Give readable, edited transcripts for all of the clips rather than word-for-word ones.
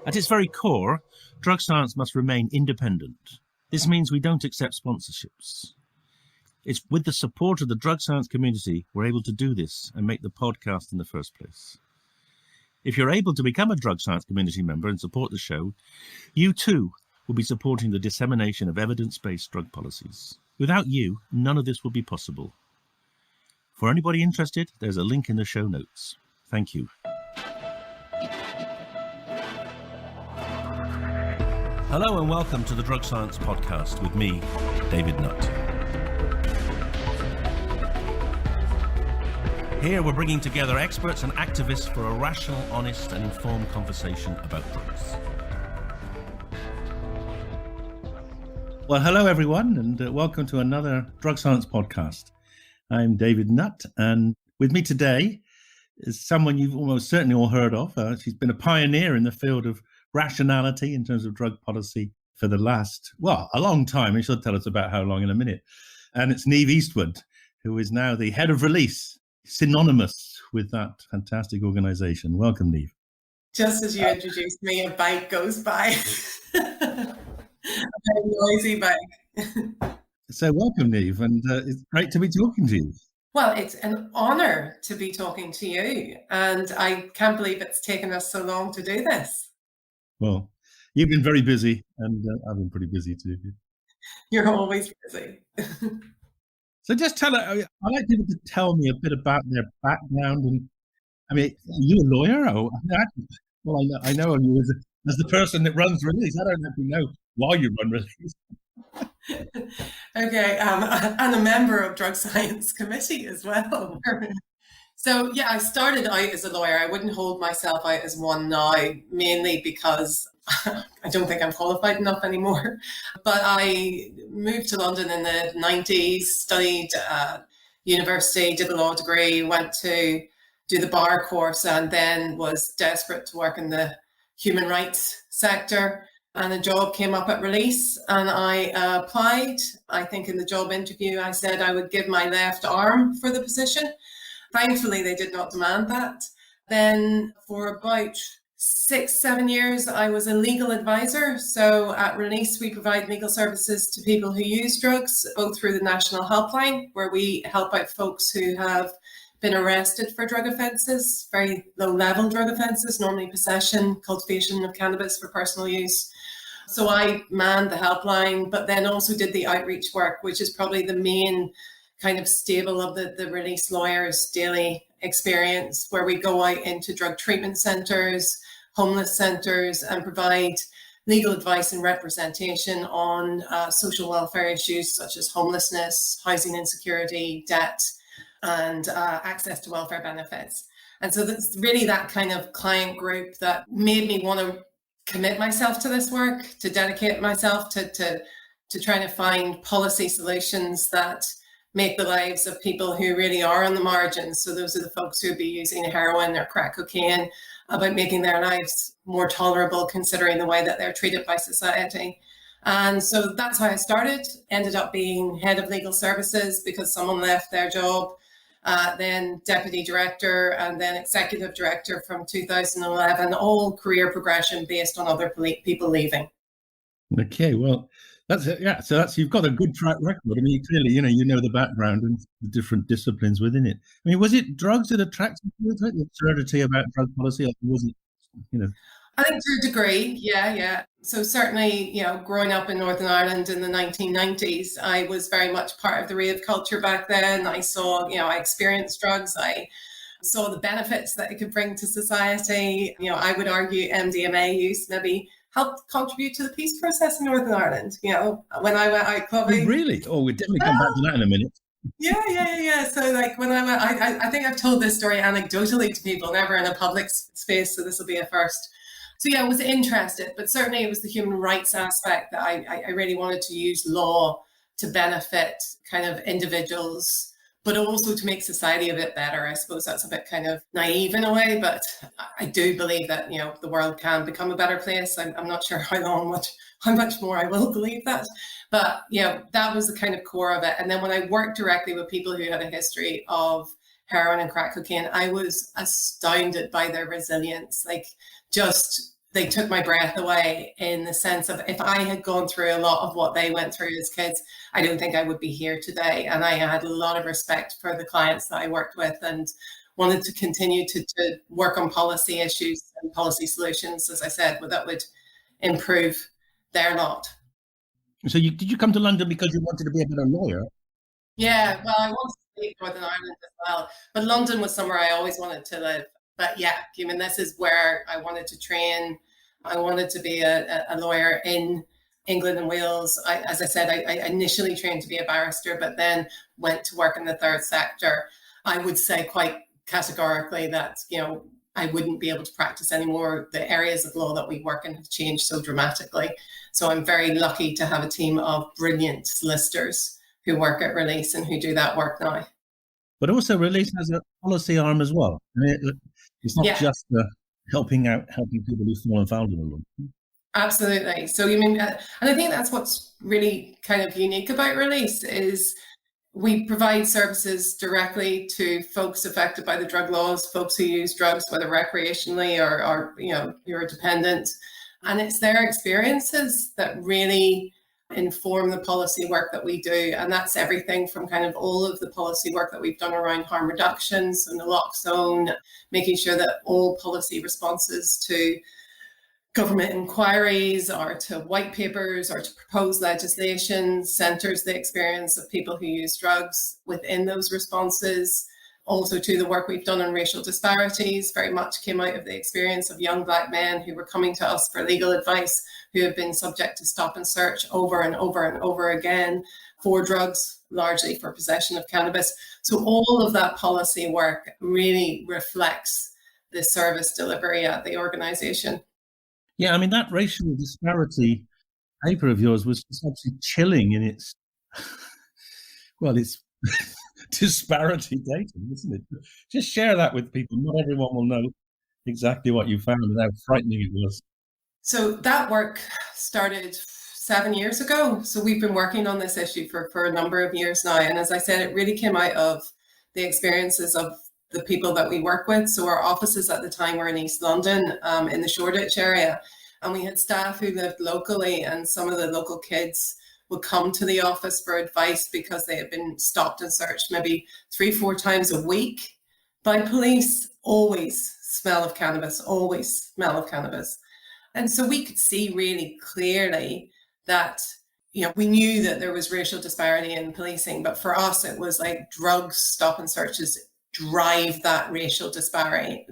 At its very core, drug science must remain independent. This means we don't accept sponsorships. It's with the support of the drug science community we're able to do this and make the podcast in the first place. If you're able to become a drug science community member and support the show, you too will be supporting the dissemination of evidence-based drug policies. Without you, none of this would be possible. For anybody interested, there's a link in the show notes. Thank you. Hello and welcome to the Drug Science Podcast with me, David Nutt. Here we're bringing together experts and activists for a rational, honest and informed conversation about drugs. Well, hello everyone and welcome to another Drug Science Podcast. I'm David Nutt and with me today is someone you've almost certainly all heard of. She's been a pioneer in the field of rationality in terms of drug policy for the last, a long time. And she'll tell us about how long in a minute. And it's Niamh Eastwood, who is now the head of release, synonymous with that fantastic organization. Welcome, Niamh. Just as you introduced me, a bike goes by. A very noisy bike. So welcome, Niamh, and it's great to be talking to you. Well, it's an honor to be talking to you, and I can't believe it's taken us so long to do this. Well, you've been very busy, and I've been pretty busy too. You're always busy. So just I'd like people to tell me a bit about their background. And I mean, are you a lawyer? I know you as the person that runs Release. I don't actually know why you run Release. Okay, and a member of Drug Science Committee as well. So yeah, I started out as a lawyer. I wouldn't hold myself out as one now, mainly because I don't think I'm qualified enough anymore. But I moved to London in the 90s, studied university, did a law degree, went to do the bar course, and then was desperate to work in the human rights sector. And a job came up at Release and I applied. I think in the job interview, I said I would give my left arm for the position. Thankfully, they did not demand that. Then for about 6-7 years, I was a legal advisor. So at Release, we provide legal services to people who use drugs, both through the National Helpline, where we help out folks who have been arrested for drug offences, very low-level drug offences, normally possession, cultivation of cannabis for personal use. So I manned the helpline, but then also did the outreach work, which is probably the main kind of staple of the Release lawyers' daily experience, where we go out into drug treatment centres, homeless centres, and provide legal advice and representation on social welfare issues such as homelessness, housing insecurity, debt, and access to welfare benefits. And so that's really that kind of client group that made me want to commit myself to this work, to dedicate myself to trying to find policy solutions that make the lives of people who really are on the margins. So those are the folks who would be using heroin or crack cocaine, about making their lives more tolerable considering the way that they're treated by society. And so that's how I started, ended up being head of legal services because someone left their job, then deputy director, and then executive director from 2011, all career progression based on other people leaving. Okay, well, so you've got a good track record. I mean, clearly, you know the background and the different disciplines within it. I mean, was it drugs that attracted you to it, the absurdity about drug policy, or was it, I think to a degree, yeah. So certainly, growing up in Northern Ireland in the 1990s, I was very much part of the rave culture back then. I saw, I experienced drugs. I saw the benefits that it could bring to society. I would argue MDMA use maybe helped contribute to the peace process in Northern Ireland. When I went out clubbing. Oh, really? Oh, we'll definitely come back to that in a minute. Yeah. So when I went, I think I've told this story anecdotally to people, never in a public space. So this will be a first. So I was interested, but certainly it was the human rights aspect that I really wanted to use law to benefit kind of individuals, but also to make society a bit better. I suppose that's a bit kind of naive in a way, but I do believe that, the world can become a better place. I'm not sure how much more I will believe that, but that was the kind of core of it. And then when I worked directly with people who had a history of heroin and crack cocaine, I was astounded by their resilience. Like, just they took my breath away, in the sense of, if I had gone through a lot of what they went through as kids, I don't think I would be here today. And I had a lot of respect for the clients that I worked with, and wanted to continue to work on policy issues and policy solutions, as I said, that would improve their lot. So did you come to London because you wanted to be a better lawyer? Yeah, well, I wanted to leave Northern Ireland as well, but London was somewhere I always wanted to live. But yeah, I mean, this is where I wanted to train. I wanted to be a lawyer in England and Wales. As I said, I initially trained to be a barrister, but then went to work in the third sector. I would say quite categorically that, I wouldn't be able to practice anymore. The areas of law that we work in have changed so dramatically. So I'm very lucky to have a team of brilliant solicitors who work at Release and who do that work now. But also Release has a policy arm as well. I mean, it's not just helping people who've fallen foul of the law. Absolutely. So and I think that's what's really kind of unique about Release, is we provide services directly to folks affected by the drug laws, folks who use drugs, whether recreationally or you're a dependent. And it's their experiences that really inform the policy work that we do. And that's everything from kind of all of the policy work that we've done around harm reductions and the lock zone, making sure that all policy responses to government inquiries or to white papers or to proposed legislation centres the experience of people who use drugs within those responses. Also to the work we've done on racial disparities, very much came out of the experience of young Black men who were coming to us for legal advice, who have been subject to stop and search over and over and over again for drugs, largely for possession of cannabis. So all of that policy work really reflects the service delivery at the organisation. Yeah, I mean, that racial disparity paper of yours was absolutely chilling in its, it's disparity data, isn't it? Just share that with people. Not everyone will know exactly what you found and how frightening it was. So that work started 7 years ago. So we've been working on this issue for a number of years now. And as I said, it really came out of the experiences of the people that we work with. So our offices at the time were in East London, in the Shoreditch area. And we had staff who lived locally, and some of the local kids would come to the office for advice because they had been stopped and searched maybe 3-4 times a week by police. Always smell of cannabis, always smell of cannabis. And so we could see really clearly that, we knew that there was racial disparity in policing, but for us, it was like drugs stop and searches drive that racial disparity.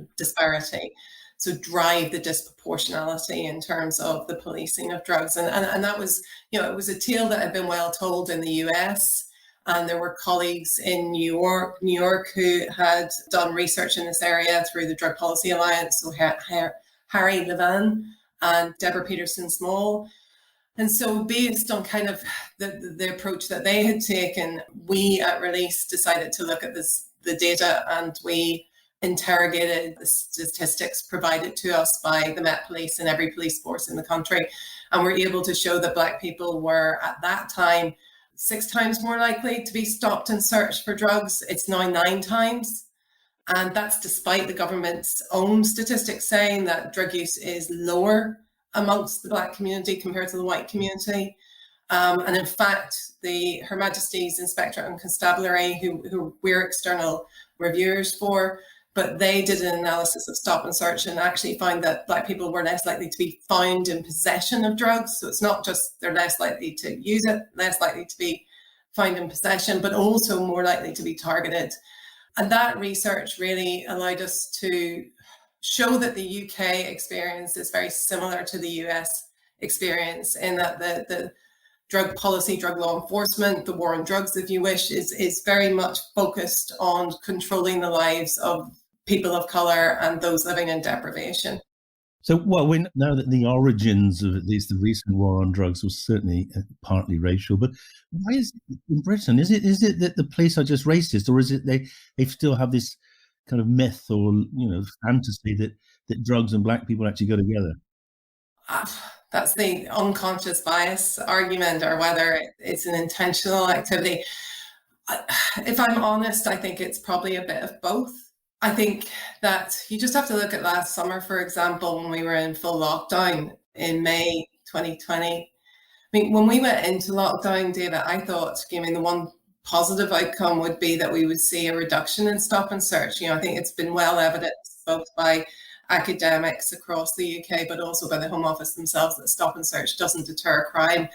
So drive the disproportionality in terms of the policing of drugs. And that was, it was a tale that had been well told in the US. And there were colleagues in New York who had done research in this area through the Drug Policy Alliance. So Harry Levin and Deborah Peterson-Small. And so based on kind of the approach that they had taken, we at Release decided to look at the data, and we interrogated the statistics provided to us by the Met Police and every police force in the country. And we're able to show that Black people were at that time 6 times more likely to be stopped and searched for drugs. It's now 9 times. And that's despite the government's own statistics saying that drug use is lower amongst the Black community compared to the white community. And in fact, Her Majesty's Inspectorate and Constabulary, who we're external reviewers for, but they did an analysis of stop and search and actually found that Black people were less likely to be found in possession of drugs. So it's not just they're less likely to use it, less likely to be found in possession, but also more likely to be targeted. And that research really allowed us to show that the UK experience is very similar to the US experience, in that the drug policy, drug law enforcement, the war on drugs, if you wish, is very much focused on controlling the lives of people of colour and those living in deprivation. So, we know that the origins of at least the recent war on drugs was certainly partly racial, but why is it in Britain? Is it that the police are just racist, or is it they still have this kind of myth or fantasy that drugs and Black people actually go together? That's the unconscious bias argument, or whether it's an intentional activity. If I'm honest, I think it's probably a bit of both. I think that you just have to look at last summer, for example, when we were in full lockdown in May 2020. I mean, when we went into lockdown, David, I thought, I mean, the one positive outcome would be that we would see a reduction in stop and search. I think it's been well evidenced both by academics across the UK, but also by the Home Office themselves, that stop and search doesn't deter crime.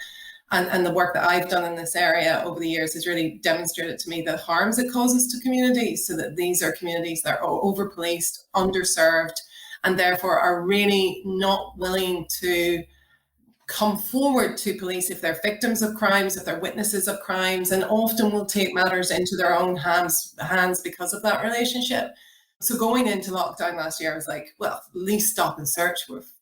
And the work that I've done in this area over the years has really demonstrated to me the harms it causes to communities, so that these are communities that are over-policed, underserved, and therefore are really not willing to come forward to police if they're victims of crimes, if they're witnesses of crimes, and often will take matters into their own hands because of that relationship. So going into lockdown last year, I was like, well, at least stop and search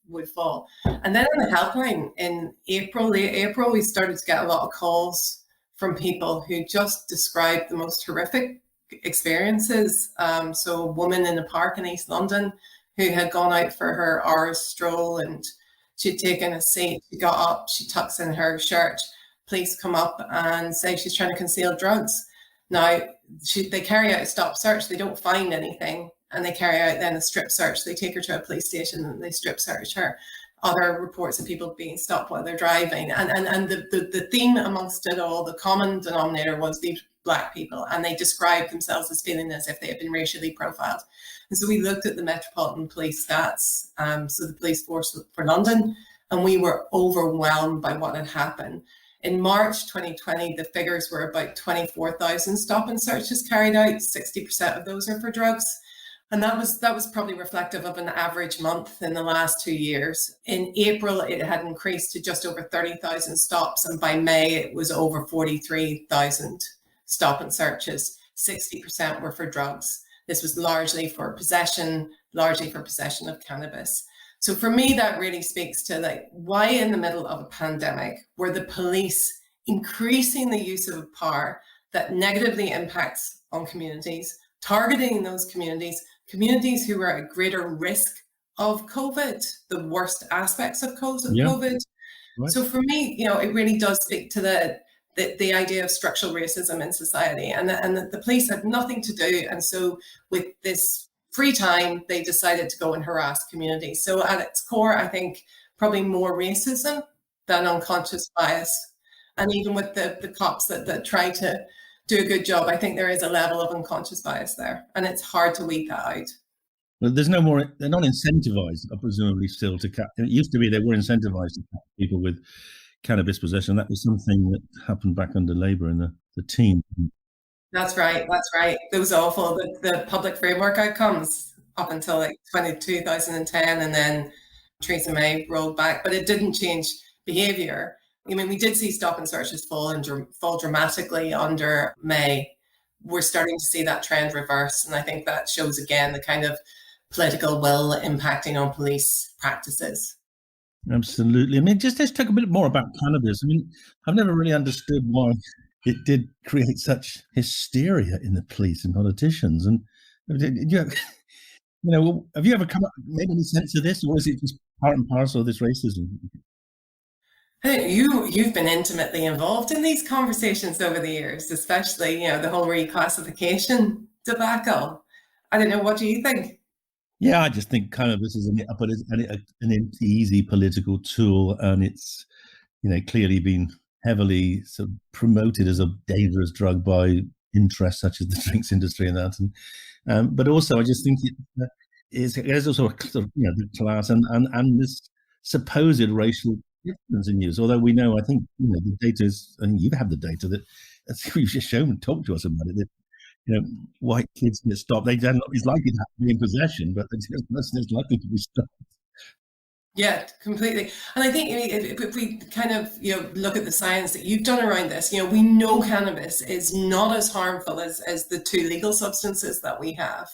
would fall. And then on the helpline in late April, we started to get a lot of calls from people who just described the most horrific experiences. So a woman in a park in East London who had gone out for her hour's stroll, and she'd taken a seat, she got up, she tucks in her shirt, police come up and say she's trying to conceal drugs. Now, they carry out a stop search, they don't find anything, and they carry out then a strip search. They take her to a police station and they strip search her. Other reports of people being stopped while they're driving. And the theme amongst it all, the common denominator was these Black people, and they described themselves as feeling as if they had been racially profiled. And so we looked at the Metropolitan Police stats, so the police force for London, and we were overwhelmed by what had happened. In March 2020, the figures were about 24,000 stop and searches carried out. 60% of those are for drugs. And that was probably reflective of an average month in the last 2 years. In April, it had increased to just over 30,000 stops. And by May, it was over 43,000 stop and searches. 60% were for drugs. This was largely for possession of cannabis. So for me, that really speaks to like why in the middle of a pandemic were the police increasing the use of power that negatively impacts on communities, targeting those communities who are at greater risk of COVID, the worst aspects of COVID. Yeah. Right. So for me, it really does speak to the idea of structural racism in society, and the police had nothing to do. And so with this free time, they decided to go and harass communities. So at its core, I think probably more racism than unconscious bias. And even with the cops that try to do a good job, I think there is a level of unconscious bias there, and it's hard to weed that out. Well, there's no more, they're not incentivized, presumably, still to catch. It used to be they were incentivized to catch people with cannabis possession. That was something that happened back under Labour in the team. That's right. It was awful. The public framework outcomes up until like 2010, and then Theresa May rolled back, but it didn't change behaviour. I mean, we did see stop and searches fall dramatically under May. We're starting to see that trend reverse, and I think that shows again the kind of political will impacting on police practices. Absolutely. I mean, just let's talk a bit more about cannabis. I mean, I've never really understood why it did create such hysteria in the police and politicians. And have you ever made any sense of this, or is it just part and parcel of this racism? I think you've been intimately involved in these conversations over the years, especially the whole reclassification debacle. I don't know. What do you think? Yeah, I just think cannabis is an easy political tool, and it's clearly been heavily sort of promoted as a dangerous drug by interests such as the drinks industry and that. And but also, I just think there's also a sort of the class and this supposed racial difference in use. Although we know, I think the data is, and you have the data that you've just shown and talked to us about it. That white kids get stopped. They don't. It's likely to be in possession, but they're just less likely to be stopped. Yeah, completely. And I think if we kind of look at the science that you've done around this, we know cannabis is not as harmful as the two legal substances that we have.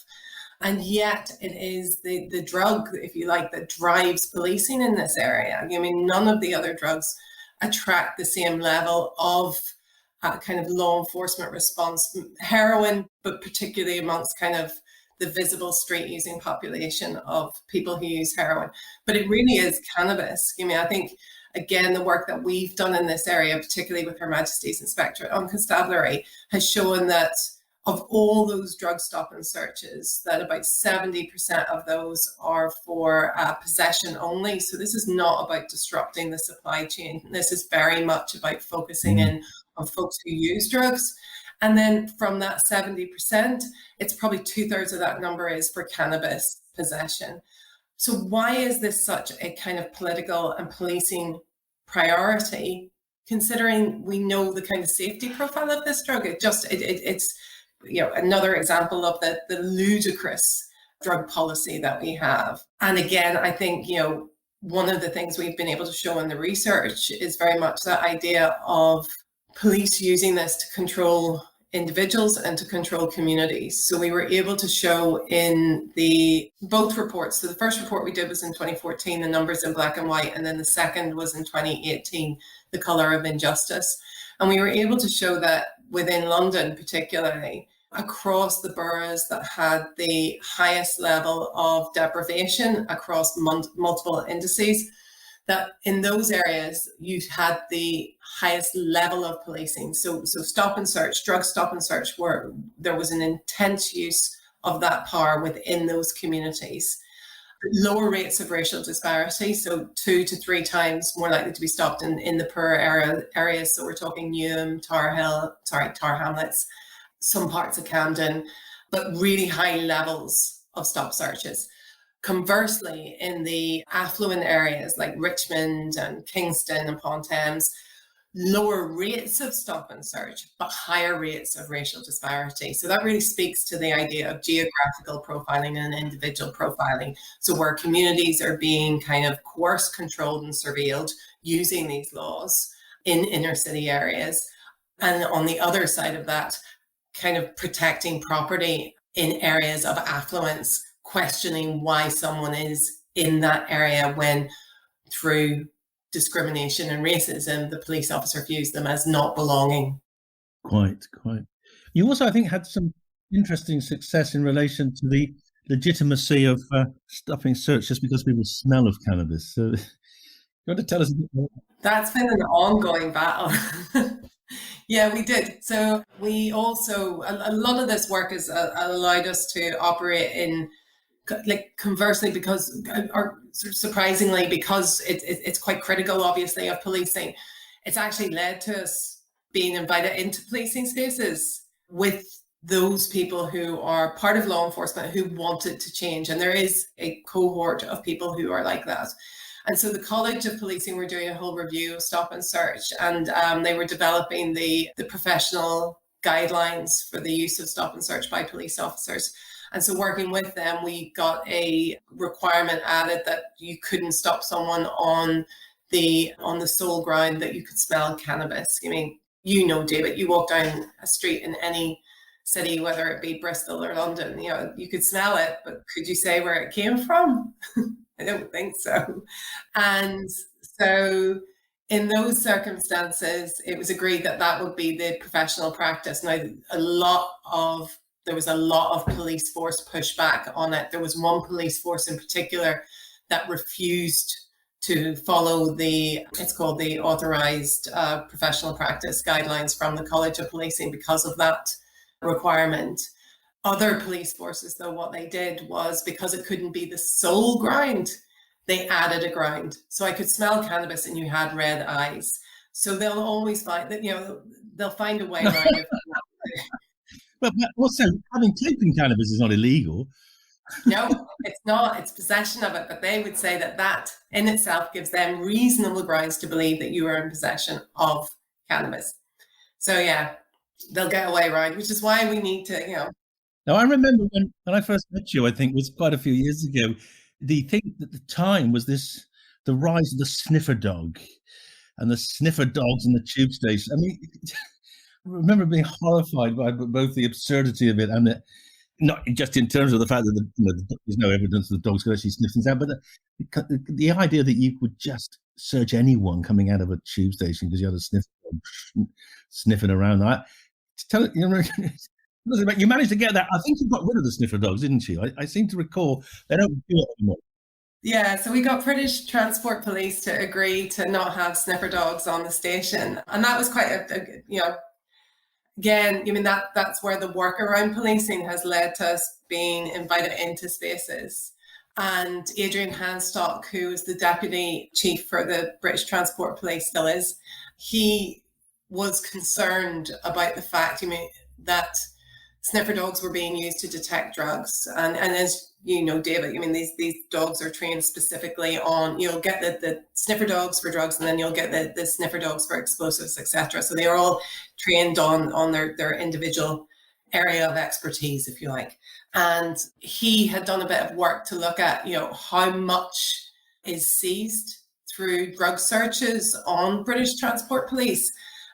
And yet it is the drug, if you like, that drives policing in this area. I mean, none of the other drugs attract the same level of kind of law enforcement response. Heroin, but particularly amongst kind of the visible street using population of people who use heroin. But it really is cannabis. I mean, I think, again, the work that we've done in this area, particularly with Her Majesty's Inspectorate on Constabulary, has shown that of all those drug stop and searches, that about 70% of those are for possession only. So this is not about disrupting the supply chain. This is very much about focusing in on folks who use drugs. And then from that 70%, it's probably 2/3 of that number is for cannabis possession. So why is this such a kind of political and policing priority, considering we know the kind of safety profile of this drug? It's another example of the ludicrous drug policy that we have. And again, I think, one of the things we've been able to show in the research is very much that idea of police using this to control individuals and to control communities. So we were able to show in both reports. So the first report we did was in 2014, the numbers in black and white, and then the second was in 2018, the colour of injustice. And we were able to show that within London, particularly, across the boroughs that had the highest level of deprivation across multiple indices, that in those areas you had the highest level of policing. So stop and search, drug stop and search, where there was an intense use of that power within those communities. Lower rates of racial disparity, so 2 to 3 times more likely to be stopped in the poorer areas. So we're talking Niamh, Tower Hamlets, some parts of Camden, but really high levels of stop searches. Conversely, in the affluent areas like Richmond and Kingston and Upon Thames, lower rates of stop and search, but higher rates of racial disparity. So that really speaks to the idea of geographical profiling and individual profiling. So where communities are being kind of coerced, controlled, and surveilled using these laws in inner city areas. And on the other side of that, kind of protecting property in areas of affluence, questioning why someone is in that area when, through discrimination and racism, the police officer views them as not belonging. Quite. You also, I think, had some interesting success in relation to the legitimacy of stopping search just because people smell of cannabis. So you want to tell us a bit more? That's been an ongoing battle. Yeah, we did. So we also, a lot of this work has allowed us to operate in, like, conversely, because, or surprisingly, because it's quite critical, obviously, of policing, it's actually led to us being invited into policing spaces with those people who are part of law enforcement who wanted to change. And there is a cohort of people who are like that. And so the College of Policing were doing a whole review of stop and search, and they were developing the professional guidelines for the use of stop and search by police officers. And so working with them, we got a requirement added that you couldn't stop someone on the sole ground that you could smell cannabis. I mean, David, you walk down a street in any city, whether it be Bristol or London, you could smell it, but could you say where it came from? I don't think so. And so in those circumstances, it was agreed that that would be the professional practice. Now, there was a lot of police force pushback on it. There was one police force in particular that refused to follow it's called the authorized professional practice guidelines from the College of Policing because of that requirement. Other police forces, though, what they did was, because it couldn't be the sole ground, they added a ground. So I could smell cannabis and you had red eyes. So they'll always find that, they'll find a way around it. But also, taking cannabis is not illegal. No, it's not. It's possession of it. But they would say that in itself gives them reasonable grounds to believe that you are in possession of cannabis. So yeah, they'll get away around, which is why we need to, Now, I remember when I first met you, I think it was quite a few years ago, the thing at the time was the rise of the sniffer dog and the sniffer dogs in the tube station. I mean, I remember being horrified by both the absurdity of it and not just in terms of the fact that there's no evidence that the dogs could actually sniff things out, but the idea that you could just search anyone coming out of a tube station because you had a sniffer dog sniffing around. You managed to get that. I think you got rid of the sniffer dogs, didn't you? I seem to recall they don't do it anymore. Yeah, so we got British Transport Police to agree to not have sniffer dogs on the station. And that was quite again, I mean, that's where the work around policing has led to us being invited into spaces. And Adrian Hanstock, who is the deputy chief for the British Transport Police, still is, he was concerned about the fact, that sniffer dogs were being used to detect drugs. And as you know, David, these dogs are trained specifically on, you'll get the sniffer dogs for drugs, and then you'll get the sniffer dogs for explosives, etc. So they are all trained on their individual area of expertise, if you like. And he had done a bit of work to look at, how much is seized through drug searches on British Transport Police.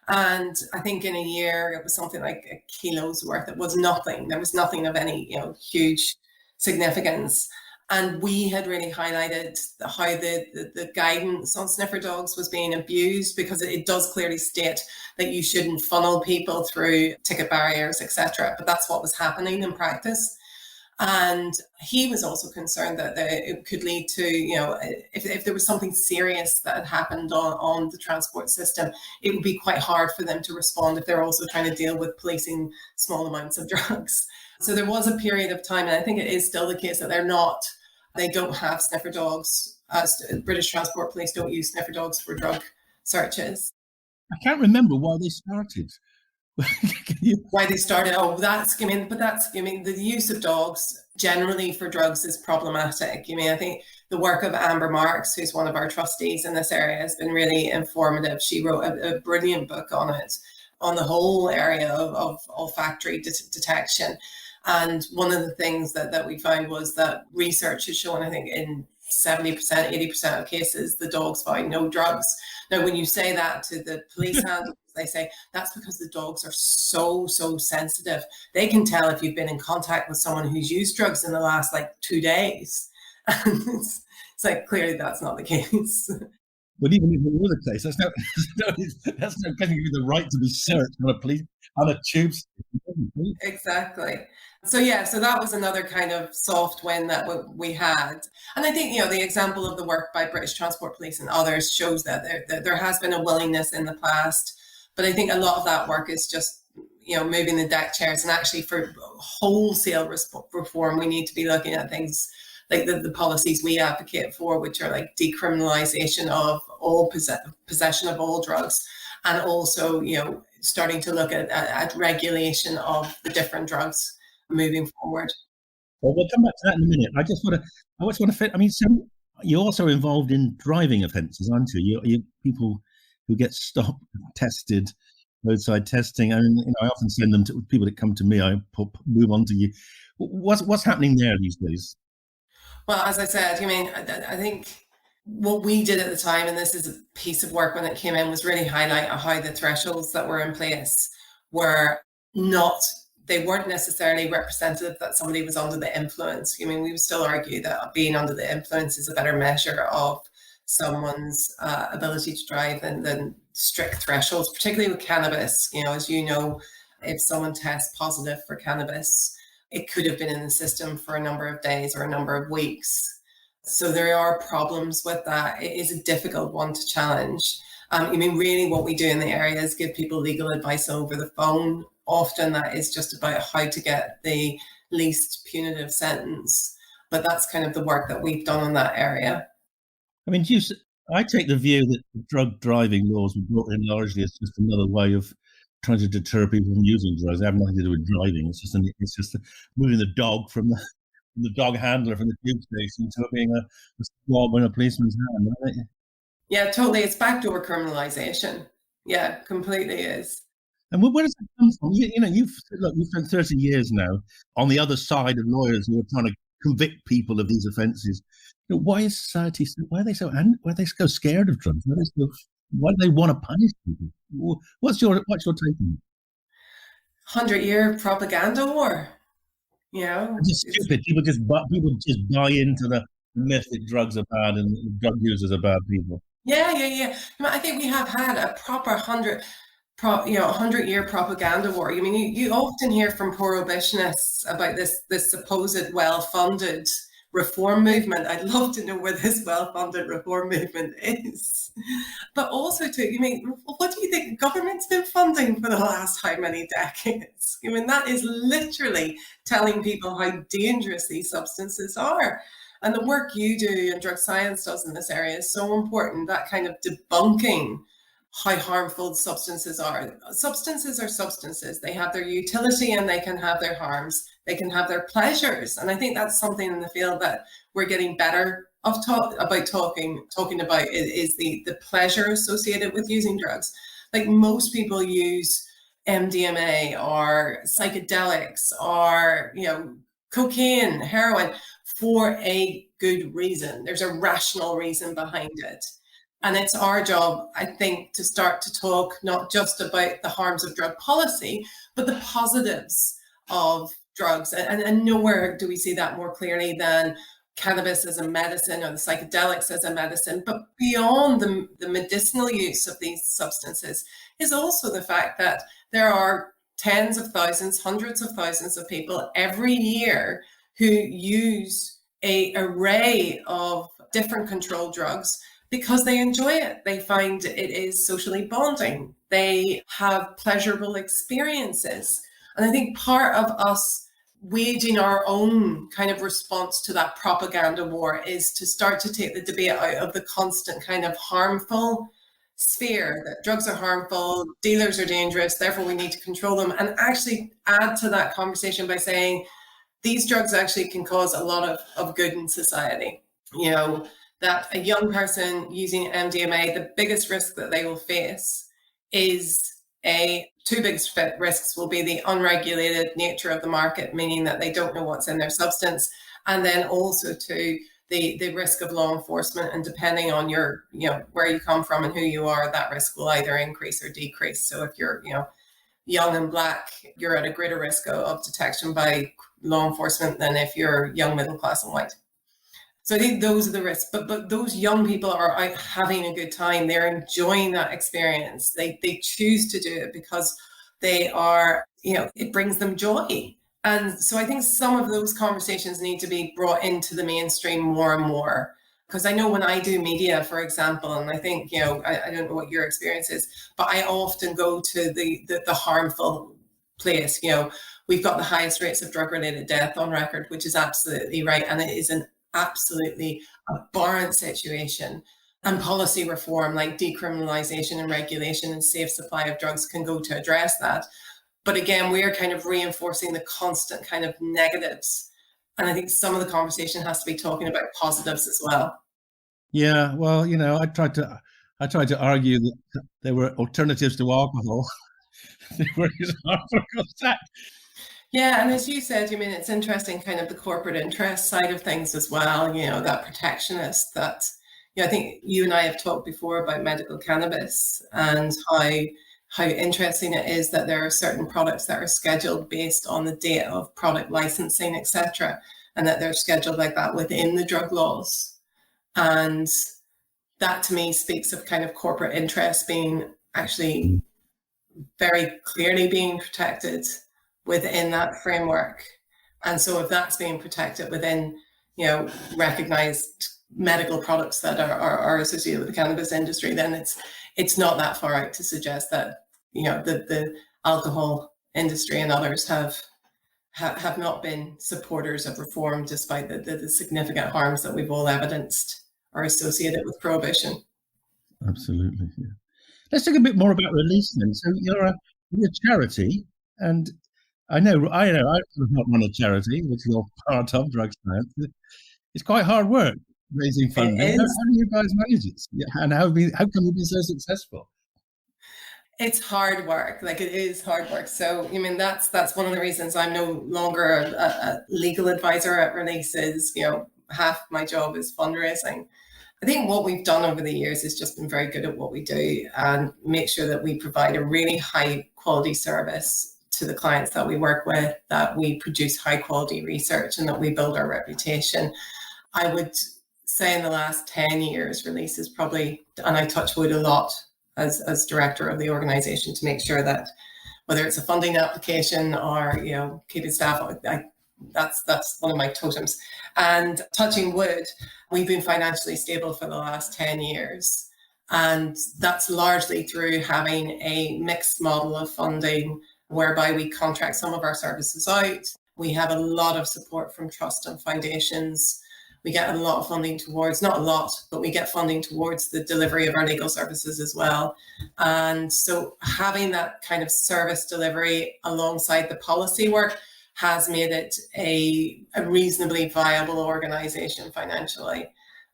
And I think in a year, it was something like a kilo's worth. It was nothing. There was nothing of any, huge significance. And we had really highlighted how the guidance on sniffer dogs was being abused, because it does clearly state that you shouldn't funnel people through ticket barriers, etc. But that's what was happening in practice. And he was also concerned that it could lead to, if there was something serious that had happened on the transport system, it would be quite hard for them to respond if they're also trying to deal with policing small amounts of drugs. So there was a period of time, and I think it is still the case, that they don't have sniffer dogs. British Transport Police don't use sniffer dogs for drug searches. I can't remember why they started. Why they started? The use of dogs generally for drugs is problematic. I think the work of Amber Marks, who's one of our trustees in this area, has been really informative. She wrote a brilliant book on it, on the whole area of olfactory detection. And one of the things that we found was that research has shown, I think, in 70%, 80% of cases, the dogs find no drugs. Now, when you say that to the police handlers, they say that's because the dogs are so sensitive. They can tell if you've been in contact with someone who's used drugs in the last 2 days. And it's like, clearly that's not the case. But even if it were the case, that's not giving you the right to be searched on a tube station. Exactly. So that was another kind of soft win that we had. And I think, the example of the work by British Transport Police and others shows that there has been a willingness in the past. But I think a lot of that work is just, moving the deck chairs. And actually, for wholesale reform, we need to be looking at things like the policies we advocate for, which are like decriminalisation of all possession of all drugs, and also, starting to look at regulation of the different drugs moving forward. Well, we'll come back to that in a minute. I just want to fit. So you're also involved in driving offences, aren't you? You people who get stopped, tested, roadside testing. I often send them to people that come to me. I move on to you. What's happening there these days? Well, as I said, I think what we did at the time, and this is a piece of work when it came in, was really highlight how the thresholds that were in place they weren't necessarily representative that somebody was under the influence. We would still argue that being under the influence is a better measure of someone's ability to drive than strict thresholds, particularly with cannabis. As you know, if someone tests positive for cannabis, it could have been in the system for a number of days or a number of weeks. So there are problems with that. It is a difficult one to challenge. Really what we do in the area is give people legal advice over the phone. Often that is just about how to get the least punitive sentence. But that's kind of the work that we've done in that area. I take the view that drug driving laws were brought in largely as just another way of trying to deter people from using drugs. They have nothing to do with driving. It's just moving the dog from the dog handler from the tube station to it being a squab in a policeman's hand. Right? Yeah, totally. It's backdoor criminalisation. Yeah, completely is. And where does that come from? You've spent 30 years now on the other side of lawyers who are trying to convict people of these offences. Why is society? Why are they so scared of drugs? Why do they want to punish people? What's your take on it? 100-year propaganda war. It's just stupid. People just buy into the myth that drugs are bad and drug users are bad people. Yeah. I think we have had a proper 100-year propaganda war. You often hear from prohibitionists about this supposed well-funded reform movement. I'd love to know where this well-funded reform movement is. But also too, what do you think the government's been funding for the last how many decades? That is literally telling people how dangerous these substances are. And the work you do and drug science does in this area is so important, that kind of debunking how harmful substances are. Substances are substances. They have their utility and they can have their harms. They can have their pleasures. And I think that's something in the field that we're getting better talking about is the pleasure associated with using drugs. Like most people use MDMA or psychedelics or, cocaine, heroin for a good reason. There's a rational reason behind it. And it's our job, I think, to start to talk not just about the harms of drug policy, but the positives of drugs. And nowhere do we see that more clearly than cannabis as a medicine or the psychedelics as a medicine. But beyond the medicinal use of these substances is also the fact that there are tens of thousands, hundreds of thousands of people every year who use an array of different controlled drugs because they enjoy it. They find it is socially bonding. They have pleasurable experiences. And I think part of us waging our own kind of response to that propaganda war is to start to take the debate out of the constant kind of harmful sphere, that drugs are harmful, dealers are dangerous, therefore we need to control them, and actually add to that conversation by saying these drugs actually can cause a lot of good in society. That a young person using MDMA, the biggest risk that they will face is two biggest risks will be the unregulated nature of the market, meaning that they don't know what's in their substance, and then also to the risk of law enforcement. And depending on your, where you come from and who you are, that risk will either increase or decrease. So if you're, young and Black, you're at a greater risk of detection by law enforcement than if you're young, middle class and white. So I think those are the risks, but those young people are out having a good time. They're enjoying that experience. They choose to do it because they are, it brings them joy. And so I think some of those conversations need to be brought into the mainstream more and more. Because I know when I do media, for example, and I think, I don't know what your experience is, but I often go to the harmful place. We've got the highest rates of drug-related death on record, which is absolutely right. And it is an absolutely abhorrent situation. And policy reform like decriminalization and regulation and safe supply of drugs can go to address that. But again, we're kind of reinforcing the constant kind of negatives. And I think some of the conversation has to be talking about positives as well. Yeah, well, I tried to argue that there were alternatives to alcohol. They were as harmful as that. Yeah, and as you said, it's interesting kind of the corporate interest side of things as well, that protectionist that, I think you and I have talked before about medical cannabis and how interesting it is that there are certain products that are scheduled based on the date of product licensing, etc., and that they're scheduled like that within the drug laws. And that to me speaks of kind of corporate interest being actually very clearly being protected within that framework. And so if that's being protected within, recognized medical products that are associated with the cannabis industry, then it's not that far out to suggest that, the alcohol industry and others have not been supporters of reform, despite the significant harms that we've all evidenced are associated with prohibition. Absolutely. Yeah. Let's talk a bit more about release then. So you're a charity, and I know I've not run a charity, which you're part of, Drug Science. It's quite hard work raising funding. How do you guys manage it? And how can you be so successful? It's hard work. Like, it is hard work. So, that's one of the reasons I'm no longer a legal advisor at Release is, half my job is fundraising. I think what we've done over the years is just been very good at what we do and make sure that we provide a really high quality service to the clients that we work with, that we produce high quality research, and that we build our reputation. I would say in the last 10 years, Release is probably, and I touch wood a lot as director of the organization, to make sure that whether it's a funding application or, keeping staff, That's one of my totems. And touching wood, we've been financially stable for the last 10 years. And that's largely through having a mixed model of funding whereby we contract some of our services out. We have a lot of support from trust and foundations. We get a lot of funding towards, not a lot, but we get funding towards the delivery of our legal services as well. And so having that kind of service delivery alongside the policy work has made it a reasonably viable organisation financially.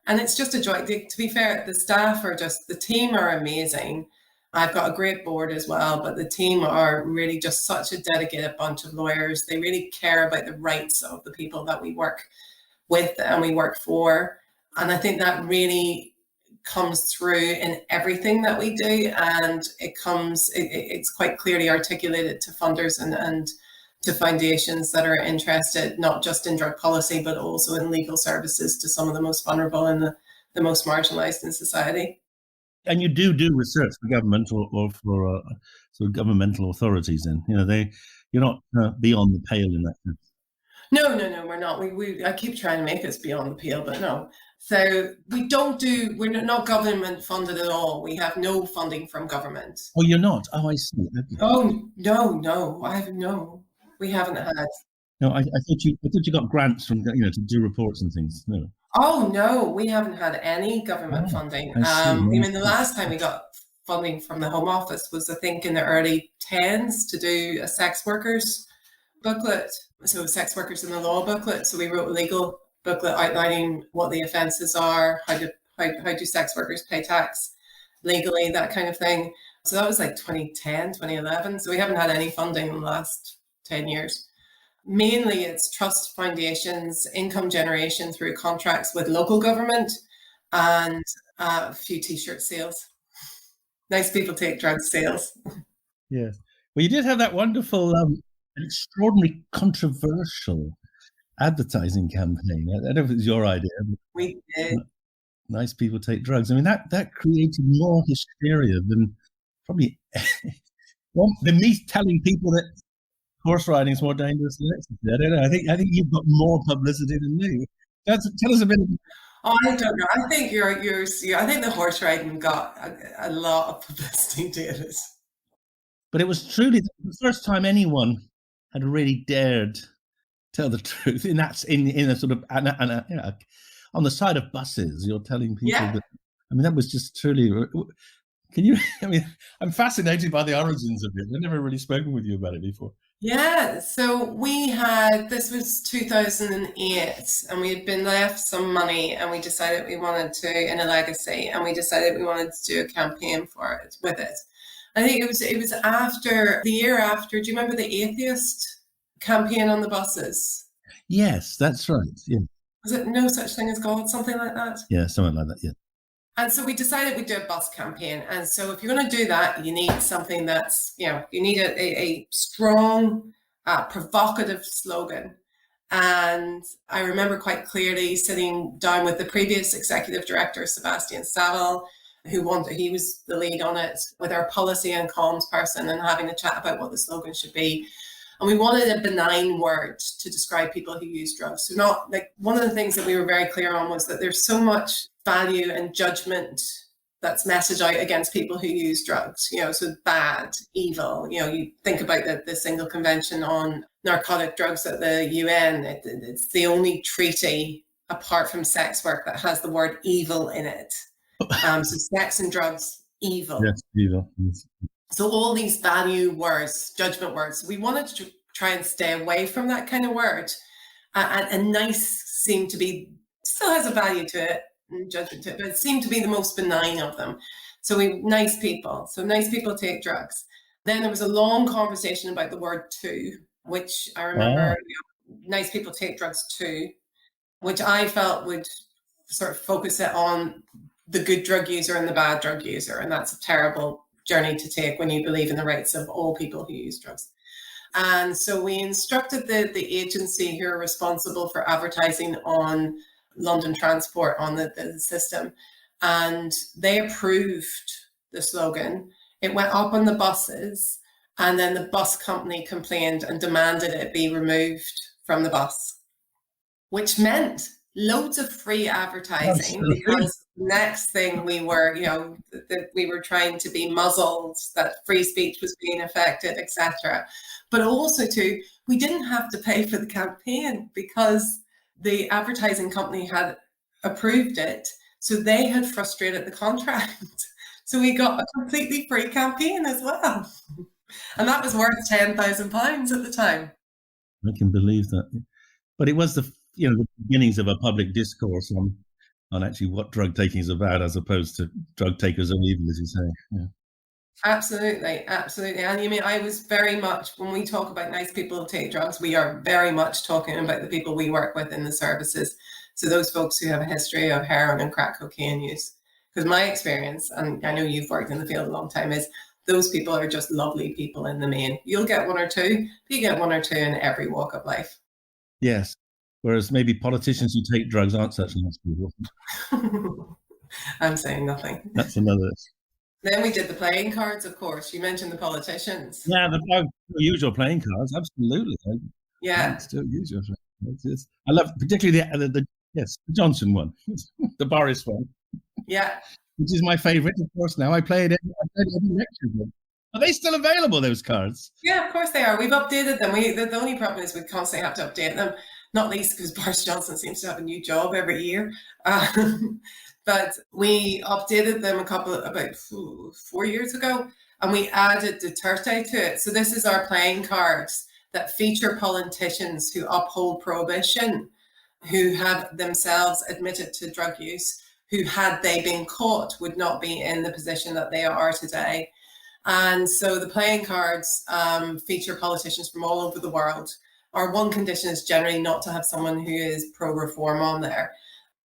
And it's just a joy. To be fair, the team are amazing. I've got a great board as well, but the team are really just such a dedicated bunch of lawyers. They really care about the rights of the people that we work with and we work for. And I think that really comes through in everything that we do. And it's quite clearly articulated to funders and to foundations that are interested, not just in drug policy, but also in legal services to some of the most vulnerable and the most marginalised in society. And you do research for government or for sort of governmental authorities then? You're not beyond the pale in that sense. No, we're not. I keep trying to make us beyond the pale, but no. So we're not government funded at all. We have no funding from government. Oh, you're not? Oh, I see. Okay. Oh, no. We haven't had. No, I thought you got grants from to do reports and things. No. Oh no, we haven't had any government funding. The last time we got funding from the Home Office was, I think, in the early 10s to do a sex workers booklet. So sex workers in the law booklet. So we wrote a legal booklet outlining what the offences are, how do sex workers pay tax legally, that kind of thing. So that was like 2010, 2011. So we haven't had any funding in the last 10 years. Mainly it's trust foundations, income generation through contracts with local government, and a few t-shirt sales. Nice people take drugs sales. Yes. Well, you did have that wonderful, extraordinarily controversial advertising campaign. I don't know if it was your idea. We did. Nice people take drugs. I mean, that created more hysteria than probably than me telling people that horse riding is more dangerous than ecstasy. I don't know. I think you've got more publicity than me. Tell us a bit. Oh, I don't know. I think I think the horse riding got a lot of publicity to it. But it was truly the first time anyone had really dared tell the truth. In a sort of on the side of buses, you're telling people that. I mean, that was just truly. Can you? I mean, I'm fascinated by the origins of it. I've never really spoken with you about it before. Yeah, so this was 2008, and we had been left some money, and we decided we wanted to, in a legacy, and we decided we wanted to do a campaign with it. I think it was the year after, do you remember the atheist campaign on the buses? Yes, that's right. Yeah. Was it No Such Thing as God, something like that? Yeah, something like that, yeah. And so we decided we'd do a bus campaign. And so if you're going to do that, you need something that's, you need a strong, provocative slogan. And I remember quite clearly sitting down with the previous executive director, Sebastian Saville, he was the lead on it, with our policy and comms person, and having a chat about what the slogan should be. And we wanted a benign word to describe people who use drugs. So not like, one of the things that we were very clear on was that there's so much value and judgment that's messaged out against people who use drugs, so bad, evil. You think about the single convention on narcotic drugs at the UN. It's the only treaty apart from sex work that has the word evil in it. So sex and drugs, evil. Yes, evil. So all these value words, judgment words, we wanted to try and stay away from that kind of word. And nice seemed to be, still has a value to it, and judgment to it, but it seemed to be the most benign of them. So nice people. So nice people take drugs. Then there was a long conversation about the word too, which I remember, nice people take drugs too, which I felt would sort of focus it on the good drug user and the bad drug user. And that's a terrible journey to take when you believe in the rights of all people who use drugs. And so we instructed the agency who are responsible for advertising on London Transport, on the system, and they approved the slogan. It went up on the buses, and then the bus company complained and demanded it be removed from the bus, which meant loads of free advertising. Absolutely. Because next thing we were, that we were trying to be muzzled, that free speech was being affected, etc. But also too, we didn't have to pay for the campaign because the advertising company had approved it. So they had frustrated the contract. So we got a completely free campaign as well. And that was worth £10,000 at the time. I can believe that. But it was the beginnings of a public discourse on actually what drug taking is about, as opposed to drug takers are evil, as you say. Yeah. Absolutely. And you mean, I was very much, when we talk about nice people who take drugs, we are very much talking about the people we work with in the services. So those folks who have a history of heroin and crack cocaine use. Because my experience, and I know you've worked in the field a long time, is those people are just lovely people in the main. You'll get one or two, but you get one or two in every walk of life. Yes. Whereas maybe politicians who take drugs aren't such nice people. I'm saying nothing. That's another. Then we did the playing cards, of course. You mentioned the politicians. Yeah, the usual playing cards, absolutely. Yeah. I still use your. I love particularly the Johnson one, the Boris one. Yeah. Which is my favourite, of course. Now I play it every lecture. Are they still available, those cards? Yeah, of course they are. We've updated them. The only problem is we constantly have to update them, not least because Boris Johnson seems to have a new job every year. But we updated them about 4 years ago, and we added Duterte to it. So this is our playing cards that feature politicians who uphold prohibition, who have themselves admitted to drug use, who, had they been caught, would not be in the position that they are today. And so the playing cards feature politicians from all over the world. Our one condition is generally not to have someone who is pro-reform on there.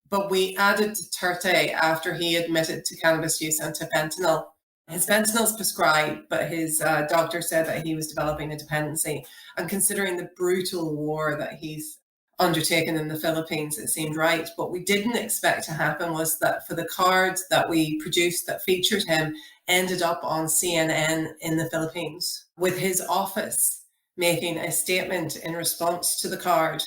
But we added Duterte after he admitted to cannabis use and to fentanyl. His fentanyl is prescribed, but his doctor said that he was developing a dependency. And considering the brutal war that he's undertaken in the Philippines, it seemed right. What we didn't expect to happen was that for the cards that we produced that featured him, ended up on CNN in the Philippines, with his office making a statement in response to the card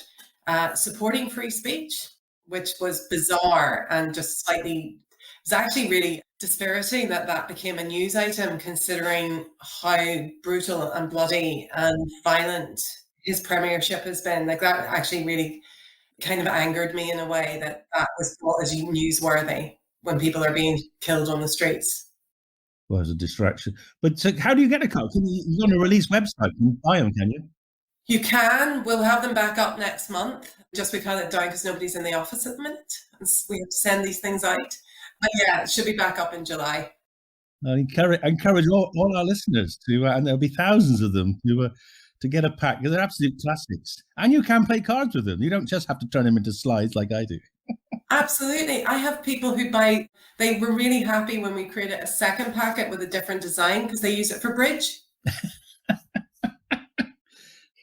supporting free speech, which was bizarre and just slightly, it was actually really dispiriting that became a news item, considering how brutal and bloody and violent his premiership has been. Like, that actually really kind of angered me in a way that was what is newsworthy when people are being killed on the streets. Well, as a distraction. But so how do you get a card? You're on a release website. You can buy them, can you? You can. We'll have them back up next month. Just we've had it down because nobody's in the office at the minute. We have to send these things out. But yeah, it should be back up in July. I encourage all our listeners to, and there'll be thousands of them, to get a pack, because they're absolute classics. And you can play cards with them. You don't just have to turn them into slides like I do. Absolutely. I have people who buy, they were really happy when we created a second packet with a different design because they use it for bridge.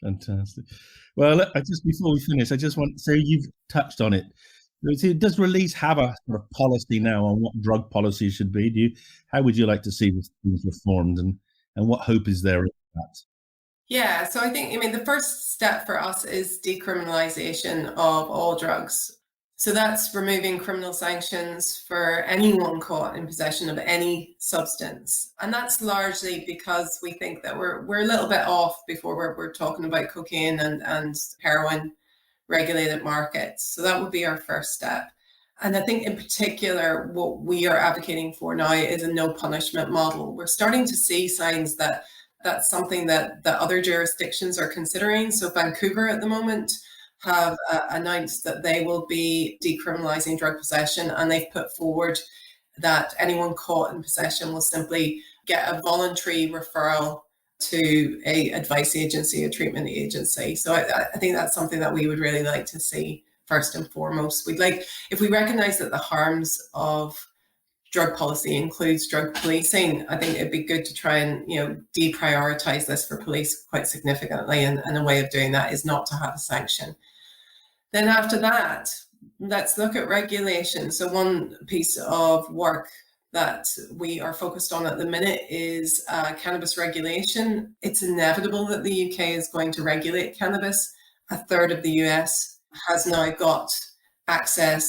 Fantastic. Well, just before we finish, I just want to say, you've touched on it. Does Release have a sort of policy now on what drug policy should be? How would you like to see things reformed, and what hope is there in that? Yeah, so I think, the first step for us is decriminalisation of all drugs. So that's removing criminal sanctions for anyone caught in possession of any substance. And that's largely because we think that we're a little bit off before we're talking about cocaine and heroin regulated markets. So that would be our first step. And I think in particular, what we are advocating for now is a no punishment model. We're starting to see signs that that's something that other jurisdictions are considering. So Vancouver at the moment have announced that they will be decriminalising drug possession, and they've put forward that anyone caught in possession will simply get a voluntary referral to a advice agency, a treatment agency. So I think that's something that we would really like to see first and foremost. We'd like, if we recognise that the harms of drug policy includes drug policing, I think it'd be good to try and deprioritise this for police quite significantly, and a way of doing that is not to have a sanction. Then after that, let's look at regulation. So one piece of work that we are focused on at the minute is cannabis regulation. It's inevitable that the UK is going to regulate cannabis, a third of the US has now got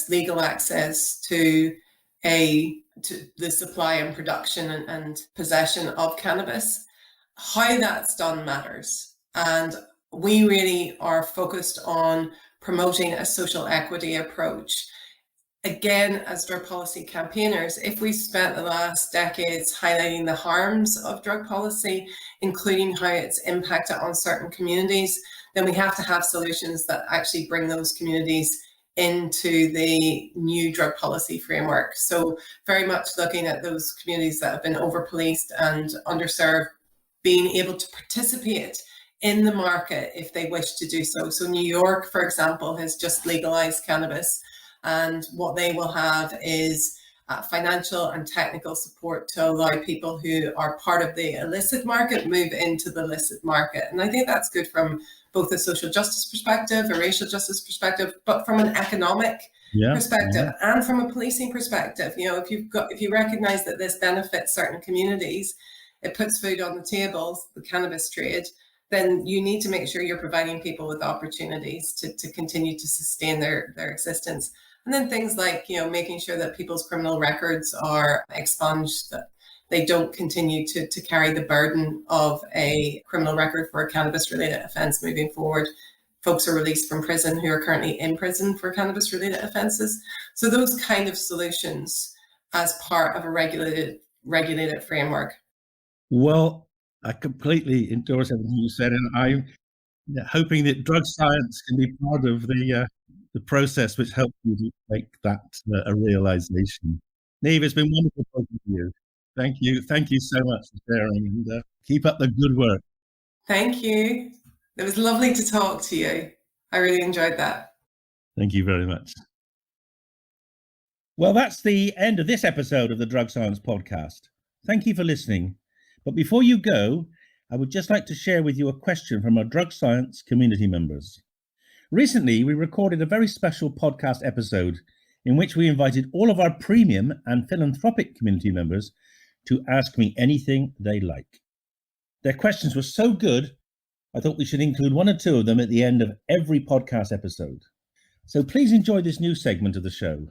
legal access to the supply and production and possession of cannabis. How that's done matters. And we really are focused on promoting a social equity approach. Again, as drug policy campaigners, if we spent the last decades highlighting the harms of drug policy, including how it's impacted on certain communities, then we have to have solutions that actually bring those communities into the new drug policy framework. So very much looking at those communities that have been over-policed and underserved, being able to participate in the market if they wish to do so. So New York, for example, has just legalized cannabis, and what they will have is financial and technical support to allow people who are part of the illicit market move into the licit market. And I think that's good from both a social justice perspective, a racial justice perspective, but from an economic perspective and from a policing perspective. You know, if you recognize that this benefits certain communities, it puts food on the table, the cannabis trade, then you need to make sure you're providing people with opportunities to continue to sustain their existence. And then things like, you know, making sure that people's criminal records are expunged, that they don't continue to carry the burden of a criminal record for a cannabis-related offence moving forward. Folks are released from prison who are currently in prison for cannabis-related offences. So those kind of solutions as part of a regulated framework. Well, I completely endorse everything you said, and I'm hoping that drug science can be part of the process which helps you to make that a realization. Niamh, it's been wonderful talking to you. Thank you so much for sharing, and keep up the good work. Thank you. It was lovely to talk to you. I really enjoyed that. Thank you very much. Well, that's the end of this episode of the Drug Science Podcast. Thank you for listening. But before you go, I would just like to share with you a question from our drug science community members. Recently, we recorded a very special podcast episode in which we invited all of our premium and philanthropic community members to ask me anything they like. Their questions were so good, I thought we should include one or two of them at the end of every podcast episode. So please enjoy this new segment of the show.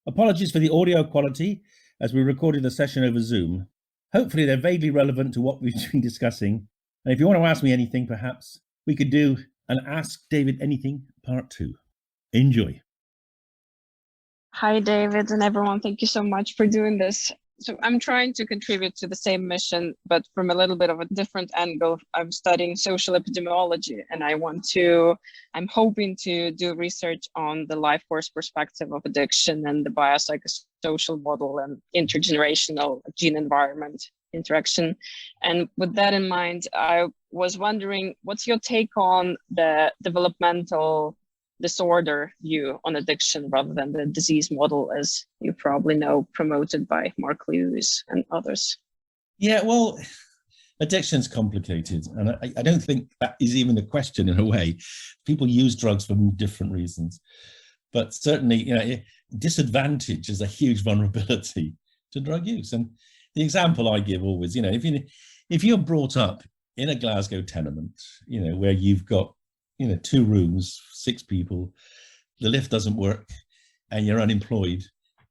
Apologies for the audio quality, as we recorded the session over Zoom. Hopefully they're vaguely relevant to what we've been discussing. And if you want to ask me anything, perhaps we could do an Ask David Anything Part 2. Enjoy. Hi, David and everyone. Thank you so much for doing this. So I'm trying to contribute to the same mission, but from a little bit of a different angle. I'm studying social epidemiology, and I'm hoping to do research on the life course perspective of addiction and the biopsychosocial model and intergenerational gene-environment interaction. And with that in mind, I was wondering, what's your take on the developmental disorder view on addiction rather than the disease model, as you probably know, promoted by Mark Lewis and others? Yeah, well, addiction's complicated, and I don't think that is even a question in a way. People use drugs for different reasons, but certainly, disadvantage is a huge vulnerability to drug use. And the example I give always, if you're brought up in a Glasgow tenement, where you've got 2 rooms, 6 people, the lift doesn't work, and you're unemployed,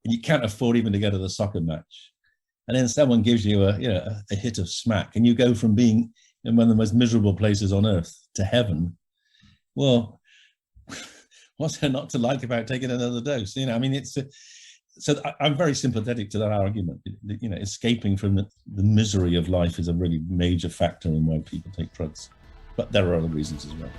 and you can't afford even to go to the soccer match. And then someone gives you a hit of smack, and you go from being in one of the most miserable places on earth to heaven. Well, what's there not to like about taking another dose? So I'm very sympathetic to that argument. Escaping from the misery of life is a really major factor in why people take drugs. But there are other reasons as well.